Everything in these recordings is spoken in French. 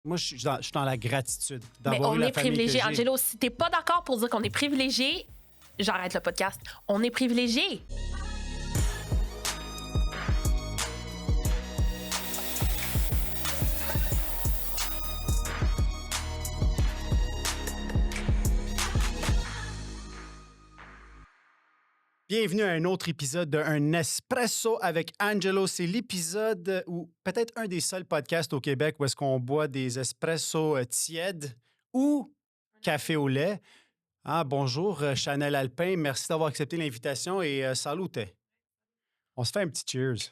Moi, je suis dans la gratitude Mais d'avoir eu on la est famille que privilégié. j'ai. Angelo, si t'es pas d'accord pour dire qu'on est privilégié, j'arrête le podcast. On est privilégié. Bienvenue à un autre épisode de Un Espresso avec Angelo. C'est l'épisode ou peut-être un des seuls podcasts au Québec où est-ce qu'on boit des espressos tièdes ou café au lait. Ah, bonjour, Chanel Alpin. Merci d'avoir accepté l'invitation et salute. On se fait un petit cheers.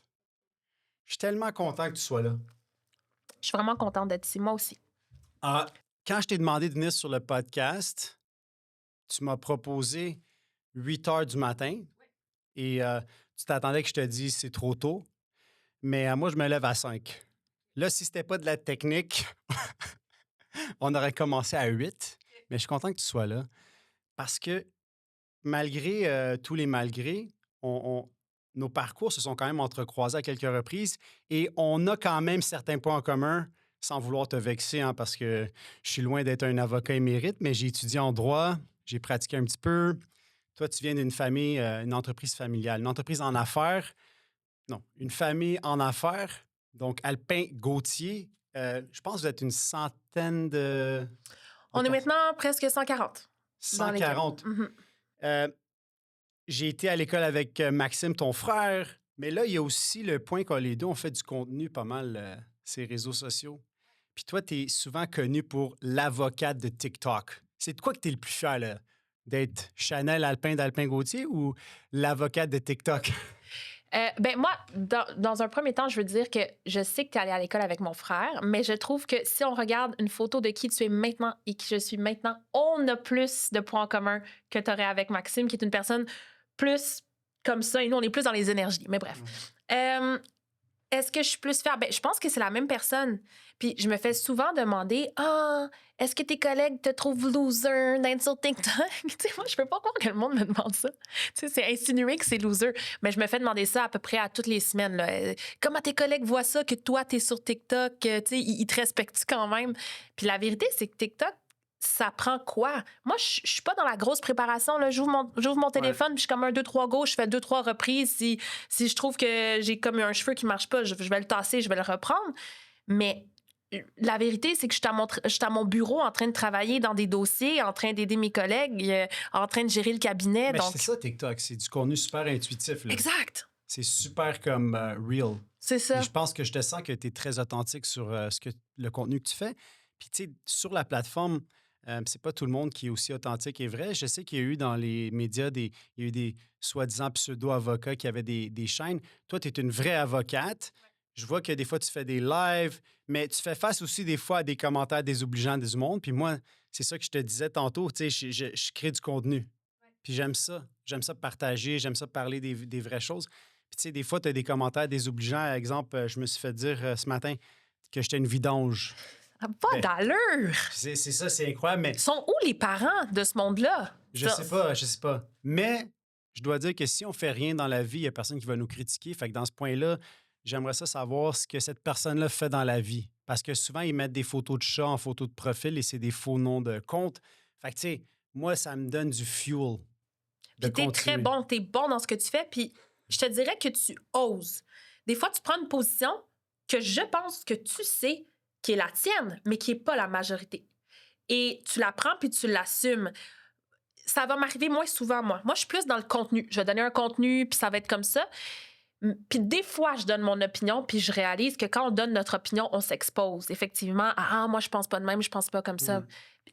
Je suis tellement content que tu sois là. Je suis vraiment contente d'être ici, moi aussi. Ah, quand je t'ai demandé de venir sur le podcast, tu m'as proposé 8 heures du matin et tu t'attendais que je te dise c'est trop tôt. Mais moi, je me lève à 5. Là, si c'était pas de la technique, on aurait commencé à 8. Mais je suis content que tu sois là. Parce que malgré tous les malgrés, nos parcours se sont quand même entrecroisés à quelques reprises et on a quand même certains points en commun, sans vouloir te vexer, hein, parce que je suis loin d'être un avocat émérite, mais j'ai étudié en droit, j'ai pratiqué un petit peu. Toi, tu viens d'une famille, une entreprise familiale, une entreprise en affaires. Non, une famille en affaires. Donc, Alpin Gauthier, je pense que vous êtes une centaine de On est personnes. maintenant presque 140 dans l'équipe. 140. Mhm. J'ai été à l'école avec Maxime, ton frère, mais là, il y a aussi le point qu'on les deux, on fait du contenu pas mal, ces réseaux sociaux. Puis toi, tu es souvent connu pour l'avocate de TikTok. C'est de quoi que tu es le plus fier, là? D'être Chanel Alpin d'Alpin Gauthier ou l'avocate de TikTok? Ben moi, dans un premier temps, je veux dire que je sais que tu es allé à l'école avec mon frère, mais je trouve que si on regarde une photo de qui tu es maintenant et qui je suis maintenant, on a plus de points en commun que tu aurais avec Maxime, qui est une personne plus comme ça, et nous, on est plus dans les énergies. Mais bref. Est-ce que je suis plus fière? Ben, je pense que c'est la même personne. Puis je me fais souvent demander, est-ce que tes collègues te trouvent loser d'être sur TikTok? Tu sais, moi, je peux pas croire que le monde me demande ça. Tu sais, c'est insinué que c'est loser. Mais je me fais demander ça à peu près à toutes les semaines, là. Comment tes collègues voient ça, que toi, t'es sur TikTok? Tu sais, ils te respectent quand même? Puis la vérité, c'est que TikTok, ça prend quoi? Moi, je suis pas dans la grosse préparation, là. J'ouvre mon téléphone, puis je suis comme un 2-3 gauche, je fais 2-3 reprises. Si je trouve que j'ai comme un cheveu qui marche pas, je vais le tasser, je vais le reprendre. Mais la vérité, c'est que je suis à mon bureau en train de travailler dans des dossiers, en train d'aider mes collègues, en train de gérer le cabinet. Mais Donc... c'est ça, TikTok. C'est du contenu super intuitif, là. Exact. C'est super comme real. C'est ça. Et je pense que je te sens que tu es très authentique sur le contenu que tu fais. Puis, tu sais, sur la plateforme, c'est pas tout le monde qui est aussi authentique et vrai. Je sais qu'il y a eu dans les médias il y a eu des soi-disant pseudo-avocats qui avaient des chaînes. Toi, tu es une vraie avocate. Je vois que des fois, tu fais des lives, mais tu fais face aussi des fois à des commentaires désobligeants du monde. Puis moi, c'est ça que je te disais tantôt. Tu sais, je crée du contenu. Puis j'aime ça. J'aime ça partager, j'aime ça parler des vraies choses. Puis, tu sais, des fois, tu as des commentaires désobligeants. Par exemple, je me suis fait dire ce matin que j'étais une vidange. Ça n'a pas d'allure. C'est ça, c'est incroyable, mais... Sont où les parents de ce monde-là? Je sais pas. Mais je dois dire que si on fait rien dans la vie, il n'y a personne qui va nous critiquer. Fait que dans ce point-là, j'aimerais ça savoir ce que cette personne-là fait dans la vie. Parce que souvent, ils mettent des photos de chats en photo de profil et c'est des faux noms de compte. Fait que, tu sais, moi, ça me donne du fuel. Puis t'es très bon, t'es bon dans ce que tu fais, puis je te dirais que tu oses. Des fois, tu prends une position que je pense que tu sais qui est la tienne, mais qui n'est pas la majorité. Et tu la prends, puis tu l'assumes. Ça va m'arriver moins souvent, moi. Moi, je suis plus dans le contenu. Je vais donner un contenu, puis ça va être comme ça. Puis des fois, je donne mon opinion, puis je réalise que quand on donne notre opinion, on s'expose. Effectivement, moi, je pense pas de même, je pense pas comme ça.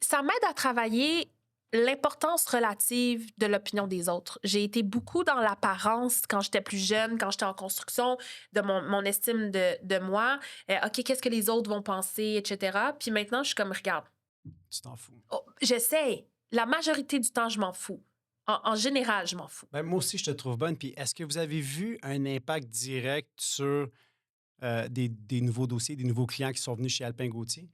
Ça m'aide à travailler l'importance relative de l'opinion des autres. J'ai été beaucoup dans l'apparence quand j'étais plus jeune, quand j'étais en construction, de mon estime de moi. OK, qu'est-ce que les autres vont penser, etc. Puis maintenant, je suis comme, regarde. Tu t'en fous. J'essaie. La majorité du temps, je m'en fous. En général, je m'en fous. Ben, moi aussi, je te trouve bonne. Puis est-ce que vous avez vu un impact direct sur des nouveaux dossiers, des nouveaux clients qui sont venus chez Alpin Gauthier?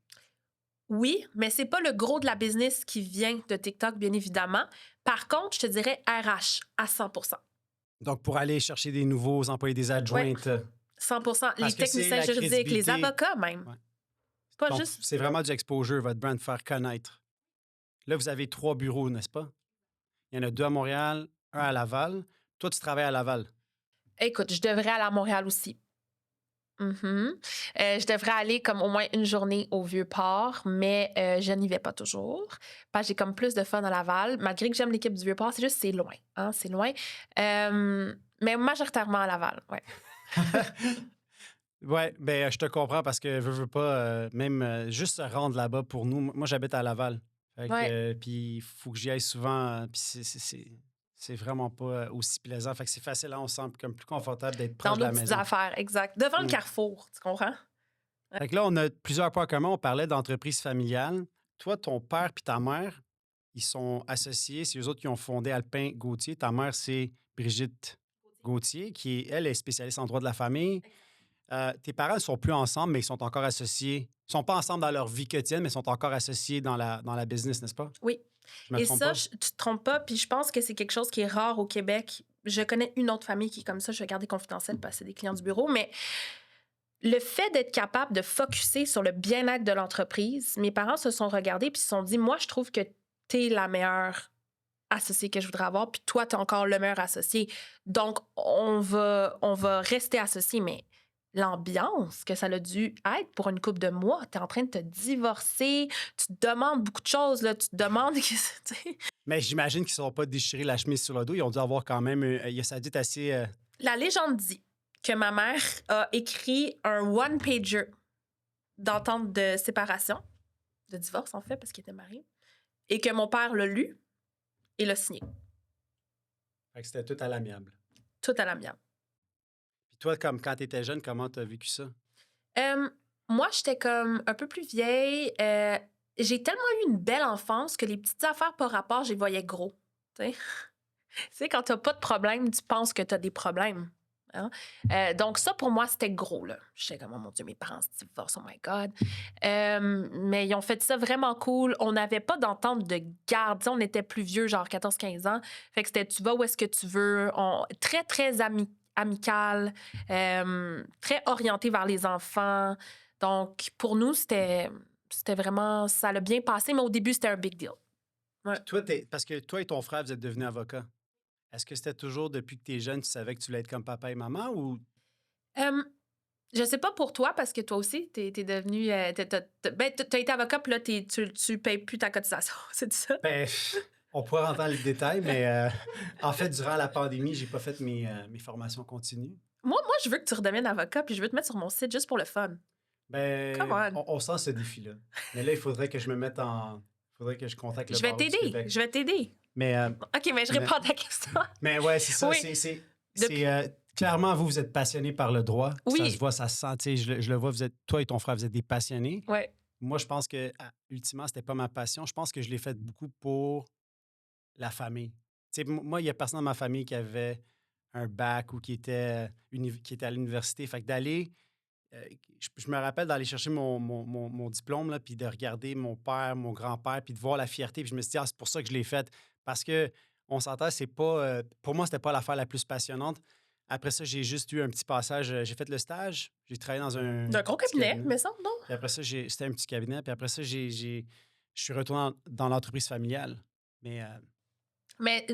Oui, mais c'est pas le gros de la business qui vient de TikTok, bien évidemment. Par contre, je te dirais RH à 100%. Donc, pour aller chercher des nouveaux employés, des adjointes. Ouais, 100%. Les techniciens juridiques, les avocats même. Ouais. Pas Donc, juste. c'est vraiment du exposure, votre brand, faire connaître. Là, vous avez 3 bureaux, n'est-ce pas? Il y en a 2 à Montréal, un à Laval. Toi, tu travailles à Laval. Écoute, je devrais aller à Montréal aussi. Je devrais aller comme au moins une journée au Vieux-Port, mais je n'y vais pas toujours. Parce que j'ai comme plus de fun à Laval. Malgré que j'aime l'équipe du Vieux-Port, c'est juste c'est loin. Hein, c'est loin. Mais majoritairement à Laval, ouais. Oui, ben je te comprends parce que veux pas, même juste se rendre là-bas pour nous. Moi, j'habite à Laval. Fait que, Ouais. puis il faut que j'y aille souvent. Puis c'est vraiment pas aussi plaisant. Fait que c'est facile, là, on se sent comme plus confortable d'être Dans proche de la d'autres petites maison. affaires, exact. Devant le Mm. carrefour, tu comprends? Fait que là, on a plusieurs points communs. On parlait d'entreprise familiale. Toi, ton père puis ta mère, ils sont associés. C'est eux autres qui ont fondé Alpin Gauthier. Ta mère, c'est Brigitte Gauthier, qui, elle, est spécialiste en droit de la famille. Tes parents ne sont plus ensemble, mais ils sont encore associés. Ils ne sont pas ensemble dans leur vie quotidienne, mais ils sont encore associés dans la business, n'est-ce pas? Oui. Je me Et trompe ça, pas? tu te trompes pas, puis je pense que c'est quelque chose qui est rare au Québec. Je connais une autre famille qui est comme ça, je vais garder confidentiel parce que c'est des clients du bureau, mais le fait d'être capable de focusser sur le bien-être de l'entreprise, mes parents se sont regardés puis se sont dit, moi, je trouve que tu es la meilleure associée que je voudrais avoir, puis toi, tu es encore le meilleur associé. Donc, on va rester associés, mais l'ambiance que ça a dû être pour une couple de mois, tu es en train de te divorcer, tu te demandes beaucoup de choses, là, tu te demandes... Mais j'imagine qu'ils ne sont pas déchirés la chemise sur le dos. Ils ont dû avoir quand même... ça a dû être assez... La légende dit que ma mère a écrit un one-pager d'entente de séparation, de divorce en fait, parce qu'il était marié, et que mon père l'a lu et l'a signé. Fait que c'était tout à l'amiable. Tout à l'amiable. Puis toi, comme quand tu étais jeune, comment tu as vécu ça? Moi, j'étais comme un peu plus vieille. J'ai tellement eu une belle enfance que les petites affaires par rapport, je les voyais gros. Tu sais? Tu sais, quand t'as pas de problème, tu penses que t'as des problèmes. Hein? Donc ça, pour moi, c'était gros. Là. J'étais comme, oh mon Dieu, mes parents se divorcent, oh my God. Mais ils ont fait ça vraiment cool. On n'avait pas d'entente de garde. Tu sais, on était plus vieux, genre 14-15 ans. Fait que c'était, tu vas où est-ce que tu veux. Très, très amical, très orienté vers les enfants. Donc, pour nous, c'était vraiment... Ça l'a bien passé, mais au début, c'était un big deal. Ouais. Puis toi, parce que toi et ton frère, vous êtes devenus avocats. Est-ce que c'était toujours depuis que tu es jeune, tu savais que tu voulais être comme papa et maman ou... Je sais pas pour toi, parce que toi aussi, t'es devenu... t'as été avocat, puis là, tu payes plus ta cotisation, c'est ça? Ben, on pourrait rentrer dans les détails, mais en fait, durant la pandémie, j'ai pas fait mes formations continues. Moi, je veux que tu redeviennes avocat, puis je veux te mettre sur mon site juste pour le fun. Ben, Come on. on sent ce défi-là. Mais là, il faudrait que je me mette en... Il faudrait que je contacte le Je vais barreau du t'aider. Québec. Je vais t'aider. Mais, OK, mais je réponds à ta question. mais ouais, c'est ça. Oui. Clairement, vous êtes passionné par le droit. Oui. Ça se voit, ça se sent. Tu sais, je le vois, toi et ton frère, vous êtes des passionnés. Ouais. Moi, je pense que, ultimement, c'était pas ma passion. Je pense que je l'ai fait beaucoup pour la famille. Tu sais, moi, il y a personne dans ma famille qui avait un bac ou qui était à l'université. Fait que d'aller... je me rappelle d'aller chercher mon diplôme, là, puis de regarder mon père, mon grand-père, puis de voir la fierté. Puis je me suis dit, c'est pour ça que je l'ai faite. Parce que on s'entend, c'est pas... pour moi, c'était pas l'affaire la plus passionnante. Après ça, j'ai juste eu un petit passage. J'ai fait le stage. J'ai travaillé dans un gros petit cabinet, mais ça, non? Puis après ça, c'était un petit cabinet. Puis après ça, je suis retourné dans l'entreprise familiale. Mais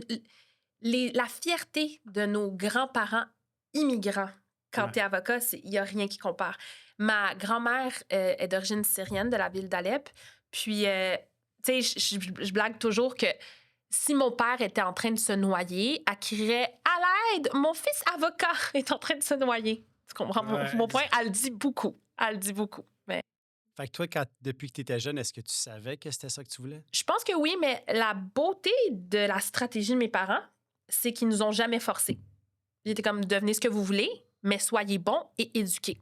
la fierté de nos grands-parents immigrants quand Ouais. tu es avocat, il n'y a rien qui compare. Ma grand-mère est d'origine syrienne de la ville d'Alep. Puis, tu sais, je blague toujours que si mon père était en train de se noyer, elle crierait « À l'aide! Mon fils avocat est en train de se noyer! » Tu comprends mon point? Elle le dit beaucoup. Elle le dit beaucoup. Mais... Fait que toi, depuis que tu étais jeune, est-ce que tu savais que c'était ça que tu voulais? Je pense que oui, mais la beauté de la stratégie de mes parents, c'est qu'ils nous ont jamais forcés. Ils étaient comme, devenez ce que vous voulez, mais soyez bons et éduqués.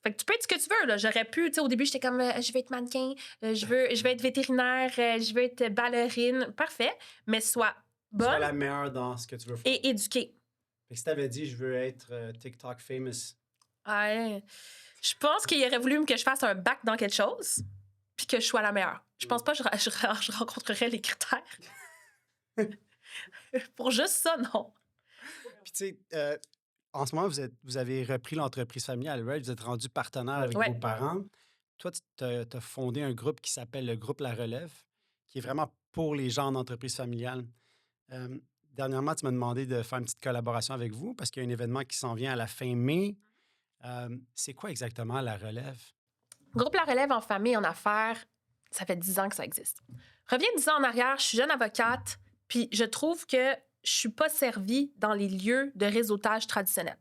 Fait que tu peux être ce que tu veux. Là. J'aurais pu, tu sais, au début, j'étais comme, je vais être mannequin, je vais être vétérinaire, je veux être ballerine. Parfait, mais sois bonne. Sois la meilleure dans ce que tu veux faire. Et éduquée. Fait que si t'avais dit, je veux être TikTok famous. Ouais. Je pense qu'il aurait voulu que je fasse un bac dans quelque chose, puis que je sois la meilleure. Je pense pas que je rencontrerais les critères. Pour juste ça, non. Puis tu sais, en ce moment, vous avez repris l'entreprise familiale, right? Vous êtes rendu partenaire avec vos parents. toi, tu as fondé un groupe qui s'appelle le groupe La Relève, qui est vraiment pour les gens en entreprise familiale. Euh, Dernièrement, tu m'as demandé de faire une petite collaboration avec vous parce qu'il y a un événement qui s'en vient à la fin mai. C'est quoi exactement La Relève? Groupe La Relève en famille, en affaires, ça fait 10 ans que ça existe. Reviens 10 ans en arrière, je suis jeune avocate, puis je trouve que je suis pas servie dans les lieux de réseautage traditionnels.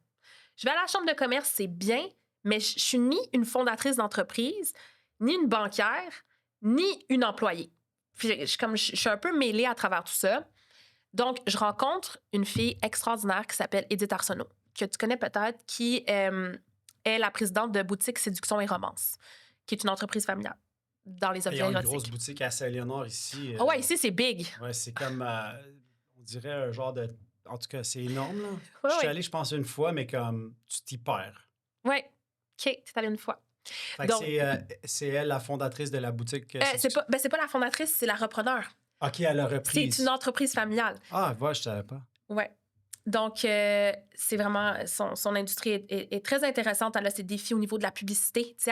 Je vais à la chambre de commerce, c'est bien, mais je suis ni une fondatrice d'entreprise, ni une banquière, ni une employée. Puis je suis un peu mêlée à travers tout ça. Donc, je rencontre une fille extraordinaire qui s'appelle Edith Arsenault, que tu connais peut-être, qui est la présidente de Boutique Séduction et Romance, qui est une entreprise familiale dans les Il y objets a une grosse érotiques. boutique à Saint-Léonard ici. Ah ouais, ici, c'est big. Ouais, c'est comme, on dirait un genre de... En tout cas, c'est énorme, là. Ouais, Je suis ouais. allé, je pense, une fois, mais comme tu t'y perds. Ouais. OK, t'es allée une fois. Fait que Donc, c'est elle, la fondatrice de la boutique. c'est pas la fondatrice, c'est la repreneur. OK, elle a C'est reprise. une entreprise familiale. Ah, voilà, je savais pas. Ouais. Donc, c'est vraiment... Son industrie est très intéressante. Elle a ses défis au niveau de la publicité. Tu sais,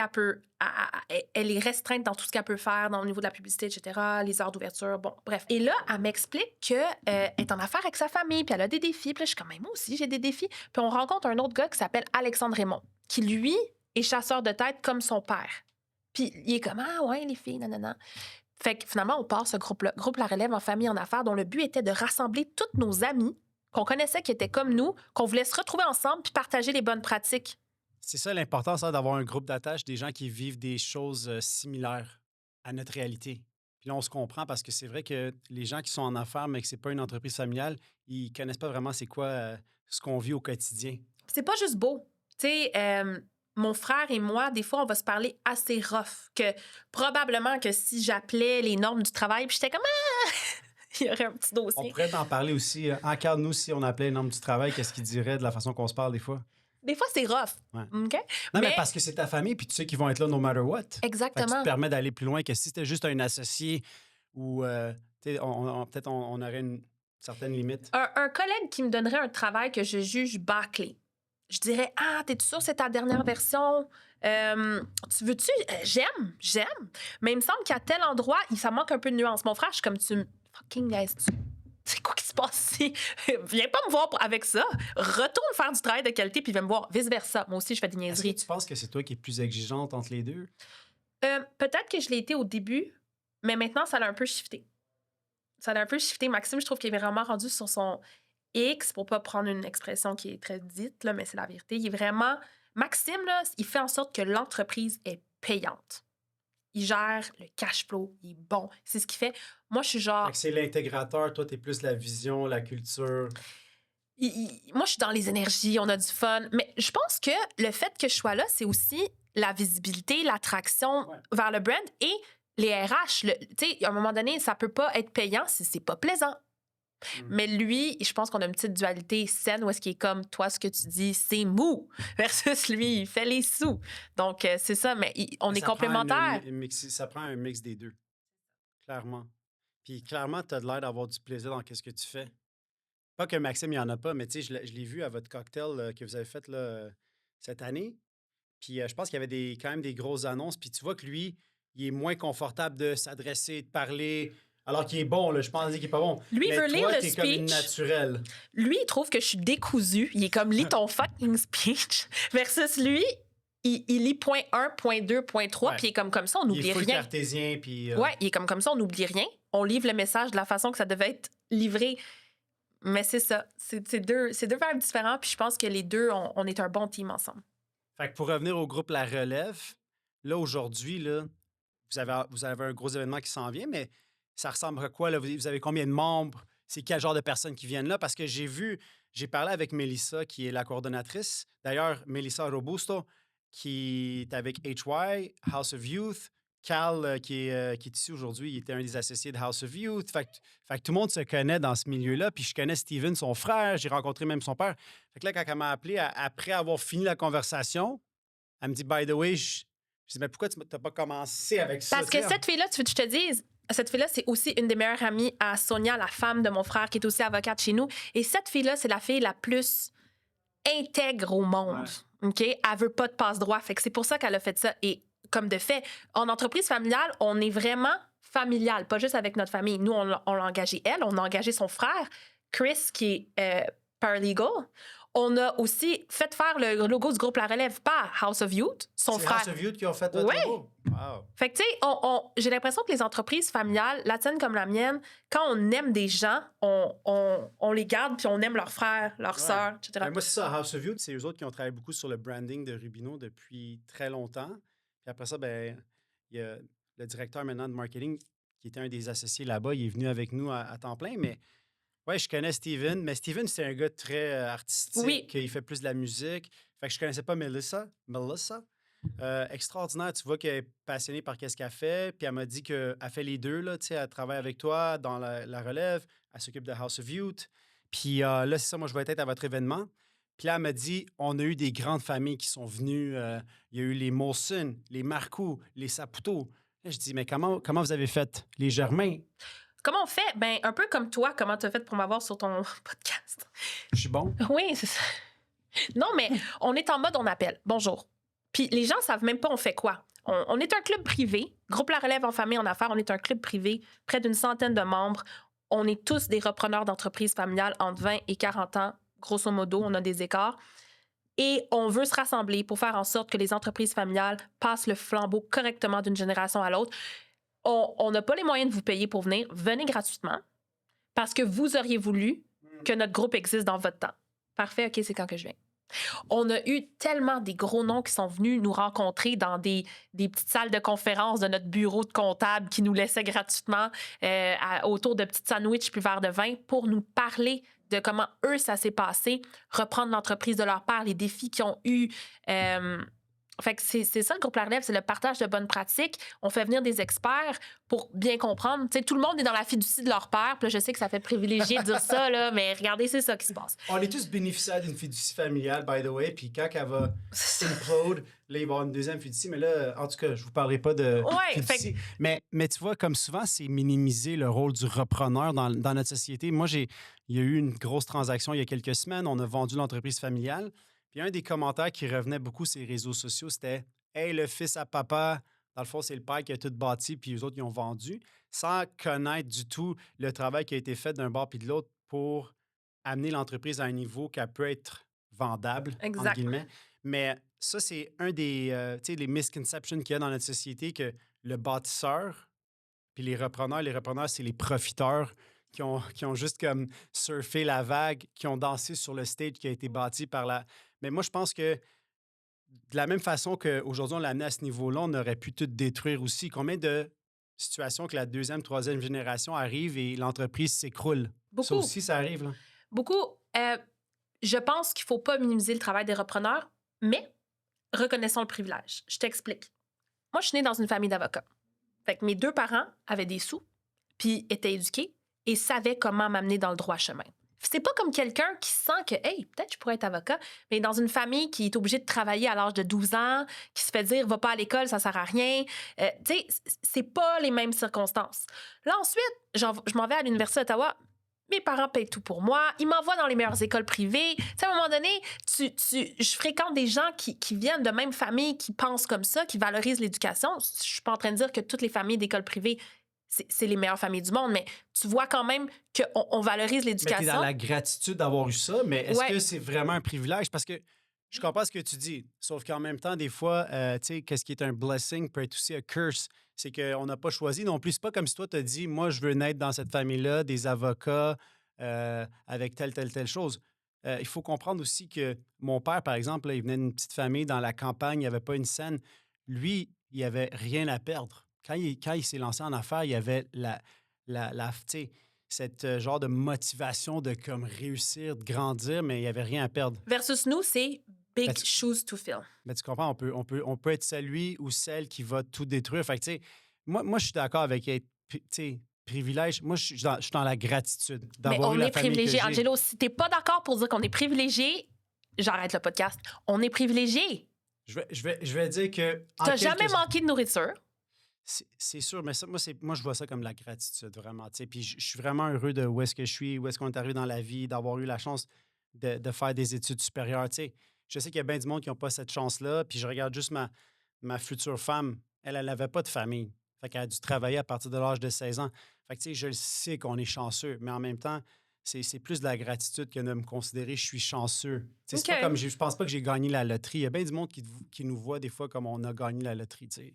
elle est restreinte dans tout ce qu'elle peut faire au niveau de la publicité, etc., les heures d'ouverture, bon, bref. Et là, elle m'explique qu'elle est en affaires avec sa famille, puis elle a des défis. Puis là, je suis comme, moi aussi, j'ai des défis. Puis on rencontre un autre gars qui s'appelle Alexandre Raymond, qui, lui, est chasseur de tête comme son père. Puis il est comme, ah ouais, les filles, nanana. Fait que finalement, on part ce groupe-là, groupe La Relève en famille en affaires, dont le but était de rassembler tous nos amis qu'on connaissait, qui étaient comme nous, qu'on voulait se retrouver ensemble puis partager les bonnes pratiques. C'est ça l'importance hein, d'avoir un groupe d'attache, des gens qui vivent des choses similaires à notre réalité. Puis là, on se comprend parce que c'est vrai que les gens qui sont en affaires, mais que c'est pas une entreprise familiale, ils connaissent pas vraiment c'est quoi ce qu'on vit au quotidien. C'est pas juste beau. Tu sais, mon frère et moi, des fois, on va se parler assez rough. Que probablement que si j'appelais les normes du travail, puis j'étais comme ah! Il y aurait un petit On dossier. pourrait t'en parler aussi. Encadre-nous si on appelait un homme du travail, qu'est-ce qu'il dirait de la façon qu'on se parle des fois? Des fois, c'est rough. Ouais. OK? Non, mais parce que c'est ta famille, puis tu sais qu'ils vont être là no matter what. Fait que tu Exactement. te permets d'aller plus loin que si c'était juste un associé ou peut-être on aurait une certaine limite. Un collègue qui me donnerait un travail que je juge bâclé. Je dirais ah, t'es-tu sûr que c'est ta dernière version? Tu veux-tu? J'aime. Mais il me semble qu'à tel endroit, ça manque un peu de nuance. Mon frère, je suis comme tu fucking guys, c'est quoi qui se passe ici? Viens pas me voir avec ça. Retourne faire du travail de qualité puis viens me voir. Vice-versa. Moi aussi, je fais des Est-ce niaiseries. que tu penses que c'est toi qui es plus exigeante entre les deux? Peut-être que je l'ai été au début, mais maintenant, ça l'a un peu shifté. Maxime, je trouve qu'il est vraiment rendu sur son X, pour pas prendre une expression qui est très dite, là, mais c'est la vérité. Il est vraiment... Maxime, là, il fait en sorte que l'entreprise est payante. Il gère le cash flow, il est bon. C'est ce qu'il fait. Moi, je suis genre... Fait que c'est l'intégrateur, toi, t'es plus la vision, la culture. Moi, je suis dans les énergies, on a du fun. Mais je pense que le fait que je sois là, c'est aussi la visibilité, l'attraction vers le brand et les RH. Tu sais, à un moment donné, ça peut pas être payant si c'est pas plaisant. Mais lui, je pense qu'on a une petite dualité saine où est-ce qu'il est comme, toi, ce que tu dis, c'est mou, versus lui, il fait les sous. Donc, c'est ça, mais on est complémentaires. Ça prend un mix des deux, clairement. Puis clairement, tu as l'air d'avoir du plaisir dans ce que tu fais. Pas que Maxime, il n'y en a pas, mais tu sais, je l'ai vu à votre cocktail que vous avez fait là, cette année. Puis je pense qu'il y avait quand même des grosses annonces. Puis tu vois que lui, il est moins confortable de s'adresser, de parler... Alors qu'il est bon, là, je pense qu'il est pas bon. Lui, il veut lire le t'es comme une speech. naturelle. Lui, il trouve que je suis décousue. Il est comme, lis ton fucking speech. Versus lui, il lit point 1, point 2, point 3, puis il est comme ça, on n'oublie rien. Il est full cartésien, puis... Ouais, il est comme ça, on n'oublie rien. On livre le message de la façon que ça devait être livré. Mais c'est ça. C'est deux verbes différents, puis je pense que les deux, on est un bon team ensemble. Fait que pour revenir au groupe La Relève, là, aujourd'hui, là, vous avez un gros événement qui s'en vient, mais ça ressemble à quoi? Là? Vous avez combien de membres? C'est quel genre de personnes qui viennent là? Parce que j'ai parlé avec Mélissa, qui est la coordonnatrice. D'ailleurs, Mélissa Robusto, qui est avec HY, House of Youth. Cal, qui est ici aujourd'hui, il était un des associés de House of Youth. Fait que tout le monde se connaît dans ce milieu-là. Puis je connais Steven, son frère. J'ai rencontré même son père. Fait que là, quand elle m'a appelé, après avoir fini la conversation, elle me dit, by the way, je dis, mais pourquoi tu n'as pas commencé avec ça? Parce que cette fille-là, tu veux que je te dise, cette fille-là, c'est aussi une des meilleures amies à Sonia, la femme de mon frère, qui est aussi avocate chez nous. Et cette fille-là, c'est la fille la plus intègre au monde. Ouais. OK? Elle veut pas de passe-droit. Fait que c'est pour ça qu'elle a fait ça. Et comme de fait. En entreprise familiale, on est vraiment familial, pas juste avec notre famille. Nous, on l'a engagé elle, on a engagé son frère, Chris, qui est paralegal. On a aussi fait faire le logo du groupe La Relève par House of Youth, son C'est frère. House of Youth qui ont fait votre Ouais. logo? Wow. Fait que, tu sais, j'ai l'impression que les entreprises familiales, la tienne comme la mienne, quand on aime des gens, on les garde puis on aime leurs frères, leurs sœurs, etc. Ben, moi, c'est ça. House of Youth, c'est eux autres qui ont travaillé beaucoup sur le branding de Rubino depuis très longtemps. Puis après ça, ben, il y a le directeur maintenant de marketing qui était un des associés là-bas. Il est venu avec nous à temps plein. Mais ouais, je connais Steven. Mais Steven, c'est un gars très artistique. Oui. Il fait plus de la musique. Fait que je connaissais pas Melissa. Extraordinaire. Tu vois qu'elle est passionnée par qu'est-ce qu'elle fait. Puis elle m'a dit qu'elle fait les deux. Là, tu sais, elle travaille avec toi dans la relève. Elle s'occupe de House of Youth. Puis là, c'est ça, moi, je vais être à votre événement. Puis là, elle m'a dit, on a eu des grandes familles qui sont venues. Il y a eu les Molson, les Marcoux, les Saputo. Là, je dis, mais comment vous avez fait? Les Germains? Comment on fait? Ben, un peu comme toi, comment tu as fait pour m'avoir sur ton podcast? Je suis bon? Oui, c'est ça. Non, mais on est en mode on appelle. Bonjour. Puis les gens savent même pas on fait quoi. On est un club privé. Groupe La Relève en famille en affaires, on est un club privé, près d'une centaine de membres. On est tous des repreneurs d'entreprises familiales entre 20 et 40 ans. Grosso modo, on a des écarts. Et on veut se rassembler pour faire en sorte que les entreprises familiales passent le flambeau correctement d'une génération à l'autre. On n'a pas les moyens de vous payer pour venir. Venez gratuitement parce que vous auriez voulu que notre groupe existe dans votre temps. Parfait, OK, c'est quand que je viens. On a eu tellement des gros noms qui sont venus nous rencontrer dans des petites salles de conférence de notre bureau de comptable qui nous laissaient gratuitement autour de petits sandwichs puis verres de vin pour nous parler de comment eux, ça s'est passé, reprendre l'entreprise de leur père, les défis qu'ils ont eus. Fait que c'est ça le groupe La Relève, c'est le partage de bonnes pratiques. On fait venir des experts pour bien comprendre. Tu sais, tout le monde est dans la fiducie de leur père. Puis là, je sais que ça fait privilégié de dire ça, là, mais regardez, c'est ça qui se passe. On est tous bénéficiaires d'une fiducie familiale, by the way. Puis quand elle va implode, là, il va y avoir une deuxième fiducie. Mais là, en tout cas, je vous parlerai pas de fiducie. Mais tu vois, comme souvent, c'est minimiser le rôle du repreneur dans notre société. Moi, il y a eu une grosse transaction il y a quelques semaines. On a vendu l'entreprise familiale. Puis un des commentaires qui revenait beaucoup sur les réseaux sociaux, c'était « Hey, le fils à papa, dans le fond, c'est le père qui a tout bâti, puis les autres, ils ont vendu », sans connaître du tout le travail qui a été fait d'un bord puis de l'autre pour amener l'entreprise à un niveau qu'elle peut être vendable, entre guillemets. Mais ça, c'est un des les misconceptions qu'il y a dans notre société, que le bâtisseur puis les repreneurs, c'est les profiteurs qui ont juste comme surfé la vague, qui ont dansé sur le stage qui a été bâti par la... Mais moi, je pense que de la même façon qu'aujourd'hui, on l'a amené à ce niveau-là, on aurait pu tout détruire aussi. Combien de situations que la deuxième, troisième génération arrive et l'entreprise s'écroule? Beaucoup. Ça aussi, ça arrive, là. Beaucoup. Je pense qu'il ne faut pas minimiser le travail des repreneurs, mais reconnaissons le privilège. Je t'explique. Moi, je suis née dans une famille d'avocats. Fait que mes deux parents avaient des sous, puis étaient éduqués et savaient comment m'amener dans le droit chemin. C'est pas comme quelqu'un qui sent que, hey, peut-être je pourrais être avocat, mais dans une famille qui est obligée de travailler à l'âge de 12 ans, qui se fait dire, va pas à l'école, ça sert à rien. Tu sais, c'est pas les mêmes circonstances. Là, ensuite, je m'en vais à l'Université d'Ottawa. Mes parents payent tout pour moi. Ils m'envoient dans les meilleures écoles privées. Tu sais, à un moment donné, je fréquente des gens qui viennent de même famille, qui pensent comme ça, qui valorisent l'éducation. Je suis pas en train de dire que toutes les familles d'écoles privées, c'est les meilleures familles du monde, mais tu vois quand même qu'on valorise l'éducation. Mais t'es dans la gratitude d'avoir eu ça, mais est-ce que c'est vraiment un privilège? Parce que je comprends ce que tu dis, sauf qu'en même temps, des fois, tu sais, qu'est-ce qui est un blessing peut être aussi un curse. C'est qu'on n'a pas choisi non plus. C'est pas comme si toi, tu as dit, moi, je veux naître dans cette famille-là, des avocats avec telle chose. Il faut comprendre aussi que mon père, par exemple, là, il venait d'une petite famille dans la campagne, il n'y avait pas une scène. Lui, il n'avait rien à perdre. Quand il s'est lancé en affaires, il y avait tu sais, cette genre de motivation de comme réussir, de grandir, mais il n'y avait rien à perdre. Versus nous, c'est big shoes to fill. Mais tu comprends, on peut être celui ou celle qui va tout détruire. Fait que, tu sais, moi, je suis d'accord avec être, tu sais, privilège. Moi, je suis dans la gratitude d'avoir eu la famille que j'ai. Mais on est privilégié. Angelo, si t'es pas d'accord pour dire qu'on est privilégié, j'arrête le podcast. On est privilégié. Je vais dire que... T'as jamais manqué de nourriture. C'est sûr, mais ça, moi, je vois ça comme la gratitude, vraiment. Puis je suis vraiment heureux de où est-ce que je suis, où est-ce qu'on est arrivé dans la vie, d'avoir eu la chance de faire des études supérieures. Tu sais, je sais qu'il y a bien du monde qui n'ont pas cette chance-là, puis je regarde juste ma ma future femme, elle n'avait pas de famille. Fait qu'elle a dû travailler à partir de l'âge de 16 ans. Fait que, tu sais, je le sais qu'on est chanceux, mais en même temps, c'est plus de la gratitude que de me considérer je suis chanceux. Tu sais, c'est pas comme, OK. je pense pas que j'ai gagné la loterie. Il y a bien du monde qui nous voit des fois comme on a gagné la loterie, tu sais.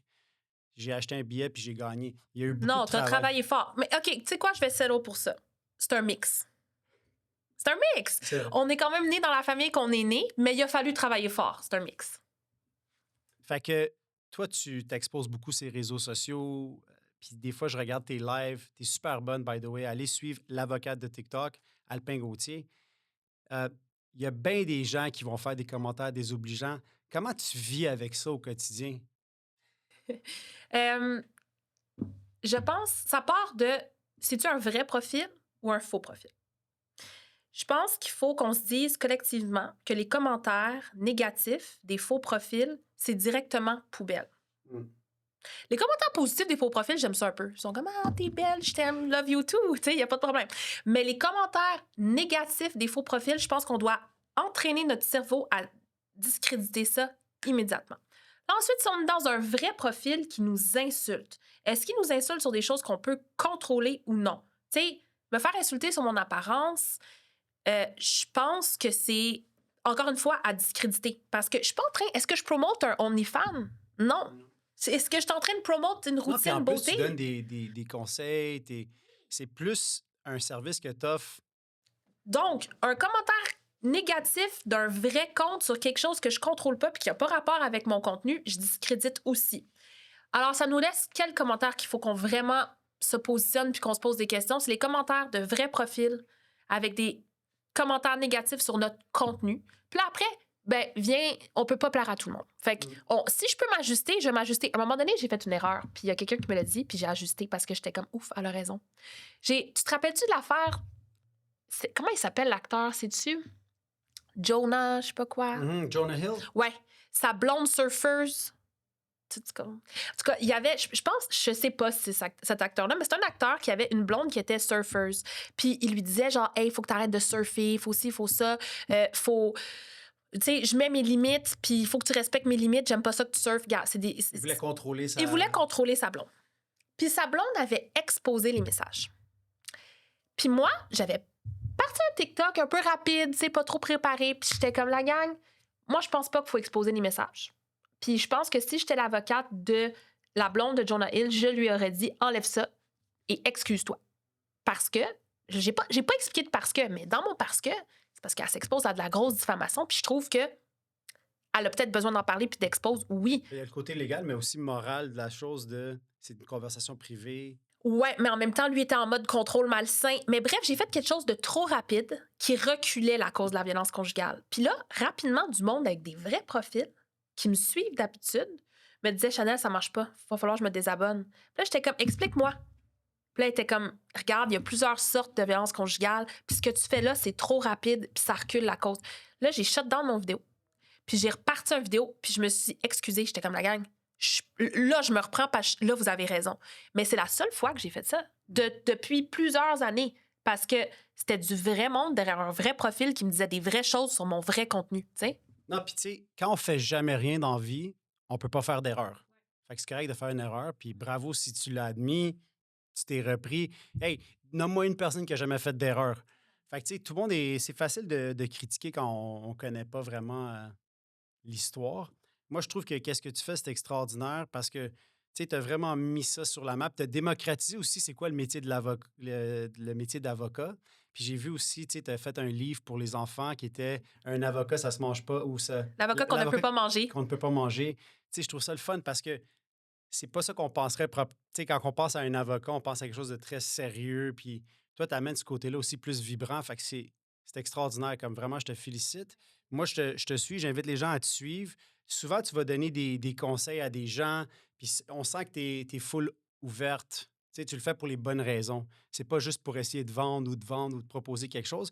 J'ai acheté un billet puis j'ai gagné. Il y a eu beaucoup de Non, tu as travail. travaillé fort. Mais OK, tu sais quoi, je vais settle pour ça. C'est un mix. C'est un mix. C'est vrai. On est quand même né dans la famille qu'on est né, mais il a fallu travailler fort. C'est un mix. Fait que toi, tu t'exposes beaucoup ces réseaux sociaux. Puis des fois, je regarde tes lives. T'es super bonne, by the way. Allez suivre l'avocate de TikTok, Alpin Gauthier. Euh, Il y a bien des gens qui vont faire des commentaires désobligeants. Comment tu vis avec ça au quotidien? Euh, je pense, ça part de, c'est-tu un vrai profil ou un faux profil? Je pense qu'il faut qu'on se dise collectivement que les commentaires négatifs des faux profils, c'est directement poubelle. Mm. Les commentaires positifs des faux profils, j'aime ça un peu. Ils sont comme « Ah, t'es belle, je t'aime, love you too », tu sais, il n'y a pas de problème. Mais les commentaires négatifs des faux profils, je pense qu'on doit entraîner notre cerveau à discréditer ça immédiatement. Ensuite, si on est dans un vrai profil qui nous insulte, est-ce qu'il nous insulte sur des choses qu'on peut contrôler ou non? Tu sais, me faire insulter sur mon apparence, je pense que c'est, encore une fois, à discréditer. Parce que je suis pas en train... Est-ce que je promote un OnlyFans? Non. Est-ce que je suis en train de promouvoir une Non, puis routine en plus, beauté? tu donnes des conseils. C'est plus un service que tu offres. Donc, un commentaire négatif d'un vrai compte sur quelque chose que je contrôle pas et qui n'a pas rapport avec mon contenu, je discrédite aussi. Alors, ça nous laisse quels commentaires qu'il faut qu'on vraiment se positionne puis qu'on se pose des questions. C'est les commentaires de vrais profils avec des commentaires négatifs sur notre contenu. Puis là, après, ben, viens, on peut pas plaire à tout le monde. Fait que, si je peux m'ajuster, je vais m'ajuster. À un moment donné, j'ai fait une erreur, puis il y a quelqu'un qui me l'a dit, puis j'ai ajusté parce que j'étais comme, ouf, elle a raison. Tu te rappelles-tu de l'affaire? Comment il s'appelle l'acteur? C'est-tu Jonah, je sais pas quoi? Jonah Hill? Ouais, sa blonde surfeuse. En tout cas, il y avait, je pense, je sais pas si c'est cet acteur-là, mais c'est un acteur qui avait une blonde qui était surfeuse. Puis il lui disait genre, hey, il faut que tu arrêtes de surfer, il faut ci, il faut ça, faut. Tu sais, je mets mes limites, puis il faut que tu respectes mes limites, j'aime pas ça que tu surfes. Gars, Il voulait contrôler ça. Il voulait contrôler sa blonde. Puis sa blonde avait exposé les messages. Puis moi, j'avais parti un TikTok un peu rapide, tu sais, pas trop préparé, puis j'étais comme la gang. Moi, je pense pas qu'il faut exposer les messages. Puis je pense que si j'étais l'avocate de la blonde de Jonah Hill, je lui aurais dit enlève ça et excuse-toi. Parce que, j'ai pas expliqué de parce que, mais dans mon parce que, c'est parce qu'elle s'expose à de la grosse diffamation, puis je trouve que elle a peut-être besoin d'en parler puis d'expose, oui. Il y a le côté légal, mais aussi moral de la chose c'est une conversation privée. Ouais, mais en même temps, lui était en mode contrôle malsain. Mais bref, j'ai fait quelque chose de trop rapide qui reculait la cause de la violence conjugale. Puis là, rapidement, du monde avec des vrais profils qui me suivent d'habitude me disait Chanel, ça marche pas. Va falloir que je me désabonne. Puis là, j'étais comme, explique-moi. Puis là, il était comme, regarde, il y a plusieurs sortes de violence conjugale. Puis ce que tu fais là, c'est trop rapide, puis ça recule la cause. Là, j'ai shut down mon vidéo. Puis j'ai reparti une vidéo, puis je me suis excusée. J'étais comme la gang. Là, je me reprends parce que là, vous avez raison. Mais c'est la seule fois que j'ai fait ça depuis plusieurs années parce que c'était du vrai monde derrière un vrai profil qui me disait des vraies choses sur mon vrai contenu, tu sais. Non, puis tu sais, quand on fait jamais rien dans la vie, on peut pas faire d'erreur. Fait que c'est correct de faire une erreur, puis bravo si tu l'as admis, tu t'es repris. Hey, nomme-moi une personne qui a jamais fait d'erreur. Fait que tu sais, tout le monde c'est facile de critiquer quand on connaît pas vraiment l'histoire. Moi, je trouve que qu'est-ce que tu fais, c'est extraordinaire parce que tu as vraiment mis ça sur la map. Tu as démocratisé aussi c'est quoi le métier de l'avocat, le métier d'avocat. Puis j'ai vu aussi, tu as fait un livre pour les enfants qui était Un avocat, ça se mange pas ou ça. L'avocat qu'on ne peut pas manger. Qu'on ne peut pas manger. Tu sais, je trouve ça le fun parce que c'est pas ça qu'on penserait. Tu sais, quand on pense à un avocat, on pense à quelque chose de très sérieux. Puis toi, tu amènes ce côté-là aussi plus vibrant. Fait que c'est extraordinaire. Comme vraiment, je te félicite. Moi, je te suis. J'invite les gens à te suivre. Souvent, tu vas donner des conseils à des gens. Puis on sent que tu es full ouverte. Tu sais, tu le fais pour les bonnes raisons. C'est pas juste pour essayer de vendre ou de proposer quelque chose.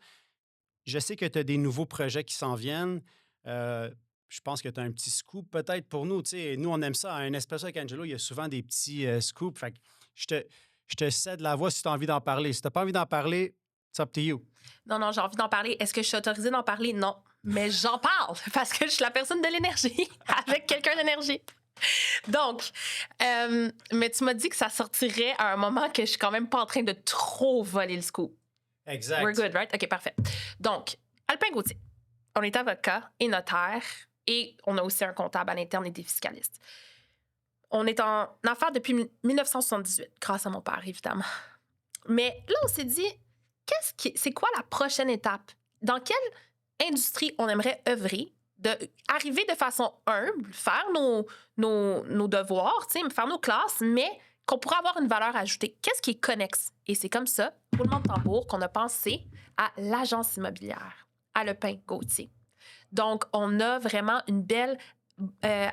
Je sais que tu as des nouveaux projets qui s'en viennent. Je pense que tu as un petit scoop peut-être pour nous. Tu sais, nous, on aime ça. À un Espresso avec Angelo, il y a souvent des petits scoops. Fait que je te cède la voix si tu as envie d'en parler. Si tu n'as pas envie d'en parler, it's up to you. Non, j'ai envie d'en parler. Est-ce que je suis autorisée d'en parler? Non. Mais j'en parle parce que je suis la personne de l'énergie avec quelqu'un d'énergie. Donc, mais tu m'as dit que ça sortirait à un moment que je suis quand même pas en train de trop voler le scoop. Exact. We're good, right? OK, parfait. Donc, Alpin Gauthier, on est avocat et notaire et on a aussi un comptable à l'interne et des fiscalistes. On est en affaires depuis 1978, grâce à mon père, évidemment. Mais là, on s'est dit, c'est quoi la prochaine étape? Dans quelle industrie on aimerait œuvrer? Arriver de façon humble, faire nos devoirs, faire nos classes, mais qu'on pourrait avoir une valeur ajoutée. Qu'est-ce qui est connexe? Et c'est comme ça, roulement de tambour, qu'on a pensé à l'agence immobilière, à Lepin Gauthier. Donc, on a vraiment une belle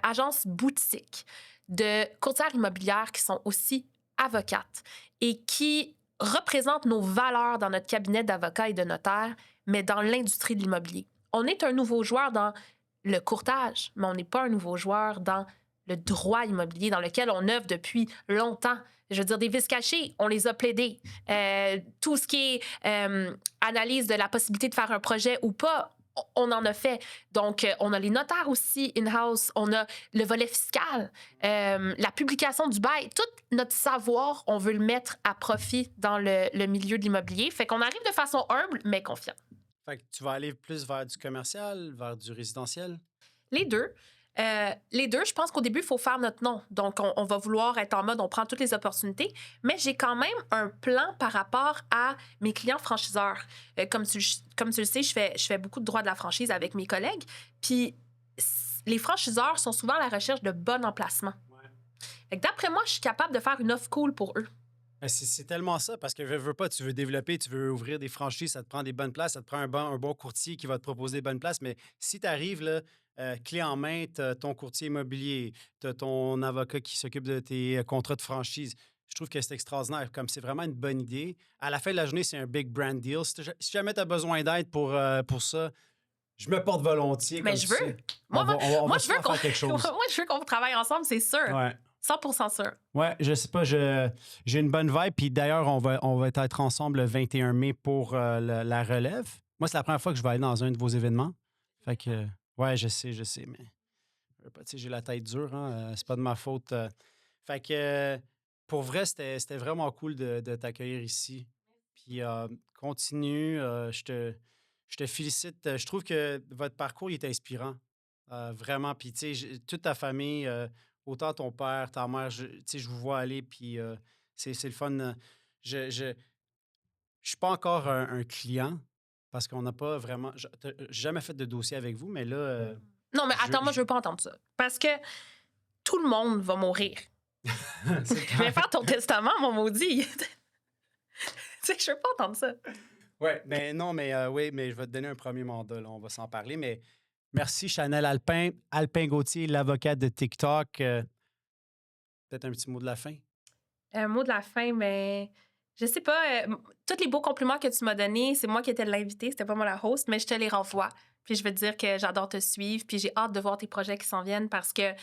agence boutique de courtières immobilières qui sont aussi avocates et qui représentent nos valeurs dans notre cabinet d'avocats et de notaires, mais dans l'industrie de l'immobilier. On est un nouveau joueur dans le courtage, mais on n'est pas un nouveau joueur dans le droit immobilier dans lequel on œuvre depuis longtemps. Je veux dire, des vices cachés, on les a plaidés. Tout ce qui est analyse de la possibilité de faire un projet ou pas, on en a fait. Donc, on a les notaires aussi in-house, on a le volet fiscal, la publication du bail. Tout notre savoir, on veut le mettre à profit dans le milieu de l'immobilier. Fait qu'on arrive de façon humble, mais confiante. Fait que tu vas aller plus vers du commercial, vers du résidentiel? Les deux. Je pense qu'au début, il faut faire notre nom. Donc, on va vouloir être en mode, on prend toutes les opportunités, mais j'ai quand même un plan par rapport à mes clients franchiseurs. Comme tu le sais, je fais beaucoup de droits de la franchise avec mes collègues. Puis, les franchiseurs sont souvent à la recherche de bons emplacements. Ouais. Fait que d'après moi, je suis capable de faire une offre cool pour eux. C'est tellement ça, parce que veux pas, tu veux développer, tu veux ouvrir des franchises, ça te prend des bonnes places, ça te prend un bon courtier qui va te proposer des bonnes places. Mais si tu arrives, là, clé en main, tu as ton courtier immobilier, tu as ton avocat qui s'occupe de tes contrats de franchise, je trouve que c'est extraordinaire. Comme c'est vraiment une bonne idée. À la fin de la journée, c'est un big brand deal. Si jamais tu as besoin d'aide pour ça, je me porte volontiers. Mais comme je tu veux. sais. Moi, On va je veux sûrement faire quelque chose. moi, je veux qu'on travaille ensemble, c'est sûr. Ouais. 100% sûr. Ouais, je sais pas, j'ai une bonne vibe. Puis d'ailleurs, on va être ensemble le 21 mai pour la relève. Moi, c'est la première fois que je vais aller dans un de vos événements. Fait que, ouais, je sais, mais je veux pas, tu sais, j'ai la tête dure, hein, c'est pas de ma faute. Fait que, pour vrai, c'était vraiment cool de t'accueillir ici. Puis, continue, je te félicite. Je trouve que votre parcours, il est inspirant. Vraiment. Puis, tu sais, toute ta famille, autant ton père, ta mère, tu sais, je vous vois aller, puis c'est le fun. Je suis pas encore un client parce qu'on n'a pas vraiment. J'ai jamais fait de dossier avec vous, mais là. Non, mais attends, moi, je veux pas entendre ça. Parce que tout le monde va mourir. C'est Je vais faire ton testament, mon maudit. Tu sais, je veux pas entendre ça. Ouais, mais non, mais oui, mais je vais te donner un premier mandat, là, on va s'en parler. Mais merci, Chanel Alpin, Alpin Gauthier, l'avocate de TikTok. Peut-être un petit mot de la fin. Un mot de la fin, mais je sais pas. Tous les beaux compliments que tu m'as donnés, c'est moi qui étais l'invité, c'était pas moi la host, mais je te les renvoie. Puis je veux te dire que j'adore te suivre, puis j'ai hâte de voir tes projets qui s'en viennent parce que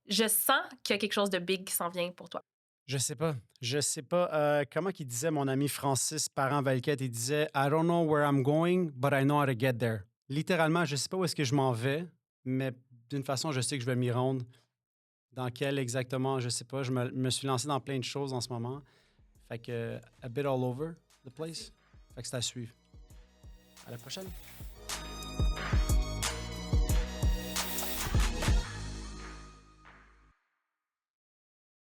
je sens qu'il y a quelque chose de big qui s'en vient pour toi. Je sais pas. Je sais pas. Comment qu'il disait mon ami Francis Parent-Valquette? Il disait I don't know where I'm going, but I know how to get there. Littéralement, je sais pas où est-ce que je m'en vais, mais d'une façon, je sais que je vais m'y rendre. Dans quel exactement, je sais pas. Je me suis lancé dans plein de choses en ce moment. Fait que, a bit all over the place. Fait que c'est à suivre. À la prochaine.